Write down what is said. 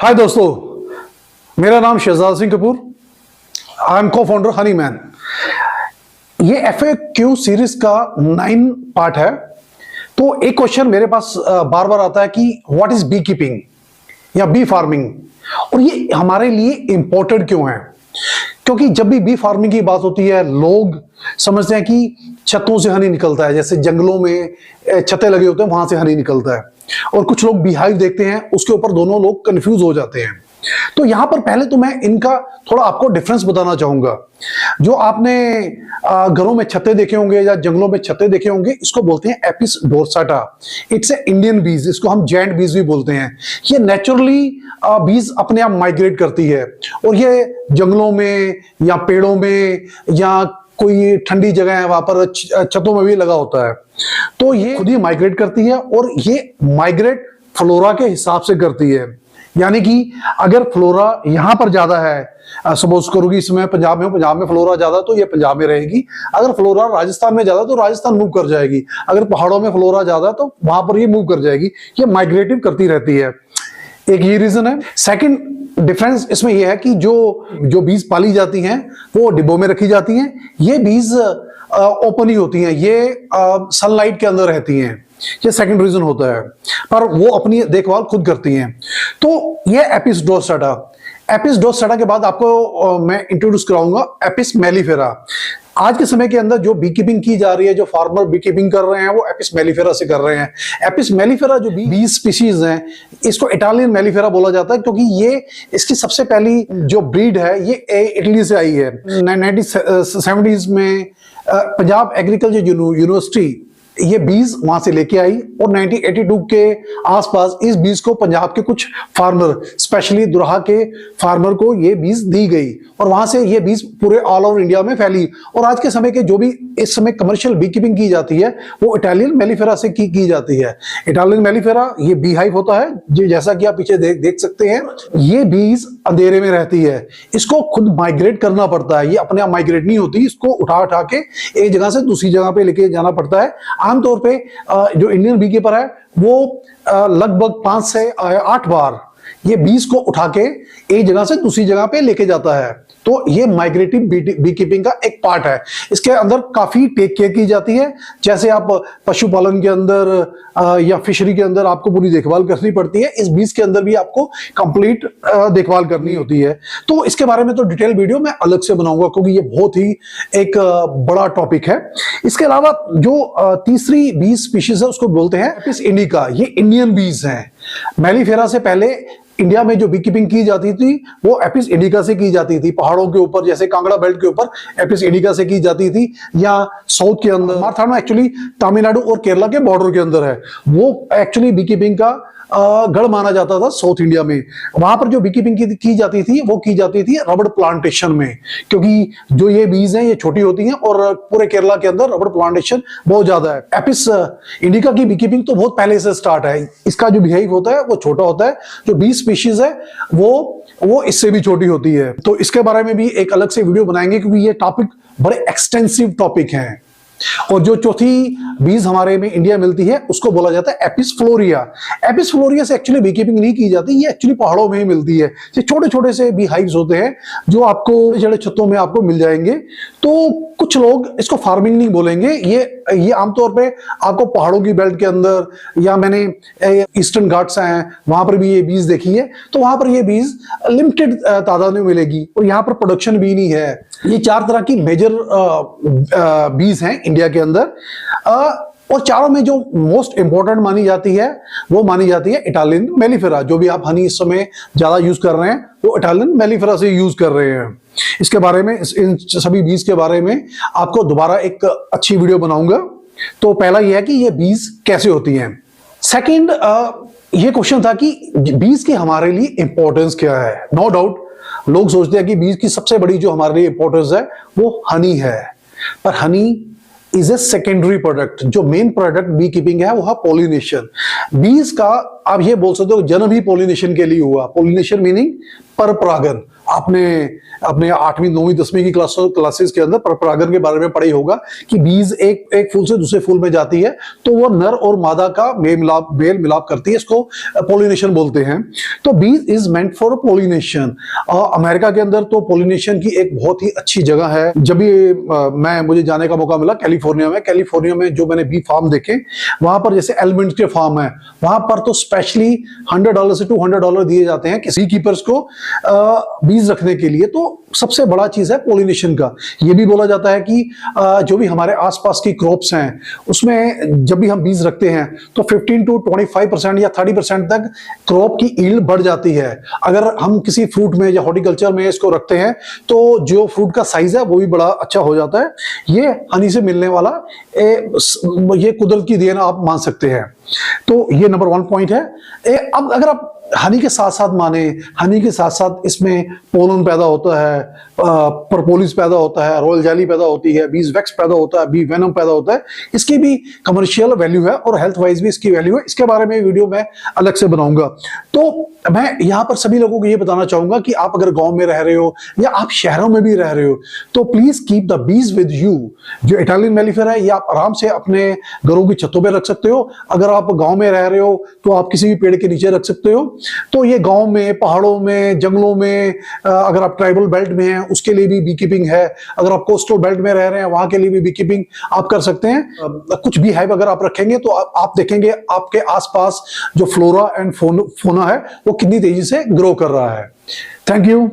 हाय दोस्तों, मेरा नाम शहजाद सिंह कपूर। आई एम को फाउंडर हनी मैन। ये FAQ सीरीज का 9 पार्ट है। तो एक क्वेश्चन मेरे पास बार बार आता है कि व्हाट इज बी कीपिंग या बी फार्मिंग, और ये हमारे लिए इंपॉर्टेंट क्यों है। क्योंकि जब भी बी फार्मिंग की बात होती है, लोग समझते हैं कि छतों से हनी निकलता है, जैसे जंगलों में छतें लगे होते हैं वहां से हनी निकलता है, और कुछ लोग बीहाइव देखते हैं, उसके ऊपर दोनों लोग कंफ्यूज हो जाते हैं। तो यहां पर पहले तो मैं इनका थोड़ा आपको डिफरेंस बताना चाहूंगा। जो आपने घरों में छतें देखे होंगे या जंगलों में छतें देखे होंगे, इसको बोलते हैं एपिस डोर्साटा। इट्स ए इंडियन बीज, इसको हम जायंट बीज भी बोलते हैं। ये नेचुरली बीज अपने आप माइग्रेट करती है, और ये जंगलों में या पेड़ों में या कोई ठंडी जगह है वहां पर छतों में भी लगा होता है। तो ये खुद ही माइग्रेट करती है, और ये माइग्रेट फ्लोरा के हिसाब से करती है। यानी कि अगर फ्लोरा यहां पर ज्यादा है, सपोज करो कि इसमें पंजाब में फ्लोरा ज्यादा, तो ये पंजाब में रहेगी। अगर फ्लोरा राजस्थान में ज्यादा तो राजस्थान मूव कर जाएगी। अगर पहाड़ों में फ्लोरा ज्यादा तो वहां पर ये मूव कर जाएगी। ये माइग्रेटिव करती रहती है। एक ये रीजन है। सेकंड डिफरेंस इसमें यह है कि जो बीज पाली जाती हैं वो डिब्बों में रखी जाती हैं। ये बीज ओपन ही होती हैं, ये सनलाइट के अंदर रहती हैं। ये सेकंड रीजन होता है, पर वो अपनी देखभाल खुद करती हैं। तो ये एपिस डोर्साटा के बाद आपको मैं इंट्रोड्यूस कराऊंगा एपिस मेलिफेरा। आज के समय के अंदर जो बी कीपिंग की जा रही है, जो फार्मर बी कीपिंग कर रहे हैं, वो एपिस मेलिफेरा से कर रहे हैं। एपिस मेलिफेरा जो बी स्पीशीज हैं, इसको इटालियन मेलिफेरा बोला जाता है, क्योंकि ये इसकी सबसे पहली जो ब्रीड है ये इटली से आई है। 1970s में पंजाब एग्रीकल्चर यूनिवर्सिटी ये बीज वहां से लेके आई, और 1982 के आसपास इस बीज को पंजाब के कुछ फार्मर, स्पेशली दुराहा के फार्मर को ये बीज दी गई, और वहां से ये बीज पूरे ऑल ओवर इंडिया में फैली। और आज के समय के जो भी इस समय कमर्शियल बी कीपिंग की जाती है वो इटालियन मेलिफेरा से की जाती है। इटालियन मेलिफेरा ये बी हाइव होता है, जैसा कि आप पीछे देख सकते हैं। ये बीज अंधेरे में रहती है, इसको खुद माइग्रेट करना पड़ता है। ये अपने आप माइग्रेट नहीं होती, इसको उठा के एक जगह से दूसरी जगह पे लेके जाना पड़ता है। आमतौर पे जो इंडियन बी कीपर है वो लगभग 5 से 8 बार ये बीज को उठा के एक जगह से दूसरी जगह पे लेके जाता है। तो ये माइग्रेटिव बी कीपिंग का एक पार्ट है। इसके अंदर काफी टेक केयर की जाती है। जैसे आप पशुपालन के अंदर या फिशरी के अंदर आपको पूरी देखभाल करनी पड़ती है, इस बीज के अंदर भी आपको कंप्लीट देखभाल करनी होती है। तो इसके बारे में तो डिटेल वीडियो मैं अलग से बनाऊंगा, क्योंकि ये बहुत ही एक बड़ा टॉपिक है। इसके अलावा जो तीसरी बीज स्पीशीज है उसको बोलते हैं एपिस इंडिका। ये इंडियन बीज है। मेलिफेरा से पहले इंडिया में जो बी कीपिंग की जाती थी वो एपिस इंडिका से की जाती थी। पहाड़ों के ऊपर, जैसे कांगड़ा बेल्ट के ऊपर एपिस इंडिका से की जाती थी, या साउथ के अंदर मारथाड़ एक्चुअली तमिलनाडु और केरला के बॉर्डर के अंदर है, वो एक्चुअली बी कीपिंग का गढ़ माना जाता था साउथ इंडिया में। वहां पर जो बी कीपिंग की जाती थी वो की जाती थी रबड़ प्लांटेशन में, क्योंकि जो ये बीज हैं ये छोटी होती हैं, और पूरे केरला के अंदर रबड़ प्लांटेशन बहुत ज्यादा है। एपिस इंडिका की बी कीपिंग तो बहुत पहले से स्टार्ट है। इसका जो बिहेव होता है वो छोटा होता है, जो बीज स्पीशीज है वो इससे भी छोटी होती है। तो इसके बारे में भी एक अलग से वीडियो बनाएंगे, क्योंकि ये टॉपिक बड़े एक्सटेंसिव टॉपिक है। और जो चौथी बीज हमारे में इंडिया मिलती है उसको बोला जाता है एपिस फ्लोरिया। एपिस फ्लोरिया से एक्चुअली बी कीपिंग नहीं की जाती, ये एक्चुअली पहाड़ों में ही मिलती है। ये छोटे छोटे से बी हाइव्स होते हैं जो आपको जड़े छतों में आपको मिल जाएंगे। तो कुछ लोग इसको फार्मिंग नहीं बोलेंगे, ये आमतौर पे आपको पहाड़ों की बेल्ट के अंदर, या मैंने ईस्टर्न घाट्स हैं वहां पर भी ये बीज देखी है, तो वहां पर ये बीज लिमिटेड तादाद में मिलेगी, और यहाँ पर प्रोडक्शन भी नहीं है। ये 4 तरह की मेजर बीज हैं इंडिया के अंदर, और चारों में जो मोस्ट इंपॉर्टेंट मानी जाती है वो मानी जाती है इटालियन मेलिफेरा। जो भी आप हनी इस समय ज्यादा यूज कर रहे हैं वो इटालियन मेलिफेरा से यूज कर रहे हैं। इसके बारे में, इन सभी बीज के बारे में आपको दोबारा एक अच्छी वीडियो बनाऊंगा। तो पहला यह है कि ये बीज कैसे होती हैं। सेकंड ये क्वेश्चन था कि बीज की हमारे लिए इंपॉर्टेंस क्या है। नो डाउट लोग सोचते हैं कि बीज की सबसे बड़ी जो हमारे लिए इंपॉर्टेंस है वो हनी है, पर honey is a secondary product. जो मेन प्रोडक्ट बी कीपिंग है वो है पोलिनेशन। बीज का आप ये बोल सकते हो जन्म ही पोलिनेशन के लिए हुआ। पोलिनेशन मीनिंग पर परागन, आपने अपने 8वीं 9वीं 10वीं की क्लासेस के अंदर परागण के बारे में पढ़ा ही होगा कि बीज एक फूल से दूसरे फूल में जाती है तो वो नर और मादा का मेल मिलाप करती है, इसको पोलिनेशन बोलते हैं। तो बीज is meant for pollination. America के अंदर तो पोलिनेशन की एक बहुत ही अच्छी जगह है। जब भी मुझे जाने का मौका मिला कैलिफोर्निया में जो मैंने बी फार्म देखे, वहां पर जैसे एलिमेंट्स के फार्म है, वहां पर तो स्पेशली $100 से $200 दिए जाते हैं किसी कीपर्स को बीज रखने के लिए। तो सबसे बड़ा चीज है पोलिनेशन का। यह भी बोला जाता है कि जो भी हमारे आसपास की क्रॉप्स हैं उसमें जब भी हम बीज रखते हैं तो 15 to 25% या 30% तक क्रॉप की ईल्ड बढ़ जाती है। अगर हम किसी फ्रूट में या हॉर्टिकल्चर में इसको रखते हैं तो जो फ्रूट का साइज है वो भी बड़ा अच्छा हो जाता है। ये हनी से मिलने वाला ये कुदरत की देन आप मान सकते हैं। तो ये नंबर 1 पॉइंट है। अब अगर आप हनी के साथ साथ माने, हनी के साथ साथ इसमें पोलन पैदा होता है, प्रोपोलिस पैदा होता है, रॉयल जेली पैदा होती है, बीज वैक्स पैदा होता है, बी वेनम पैदा होता है। इसकी भी कमर्शियल वैल्यू है और हेल्थ वाइज भी इसकी वैल्यू है। इसके बारे में वीडियो में अलग से बनाऊंगा। तो मैं यहाँ पर सभी लोगों को ये बताना चाहूंगा कि आप अगर गांव में रह रहे हो या आप शहरों में भी रह रहे हो तो please keep the bees with you. जो इटालियन मेलिफेरा है ये आप आराम से अपने घरों की छतों पर रख सकते हो। अगर आप गांव में रह रहे हो तो आप किसी भी पेड़ के नीचे रख सकते हो। तो ये गांव में, पहाड़ों में, जंगलों में, अगर आप ट्राइबल बेल्ट में हैं उसके लिए भी बी कीपिंग है। अगर आप कोस्टल बेल्ट में रह रहे हैं वहां के लिए भी बी कीपिंग आप कर सकते हैं। कुछ भी हाइव अगर आप रखेंगे तो आप देखेंगे आपके आसपास जो फ्लोरा एंड फोना है वो कितनी तेजी से ग्रो कर रहा है। Thank you.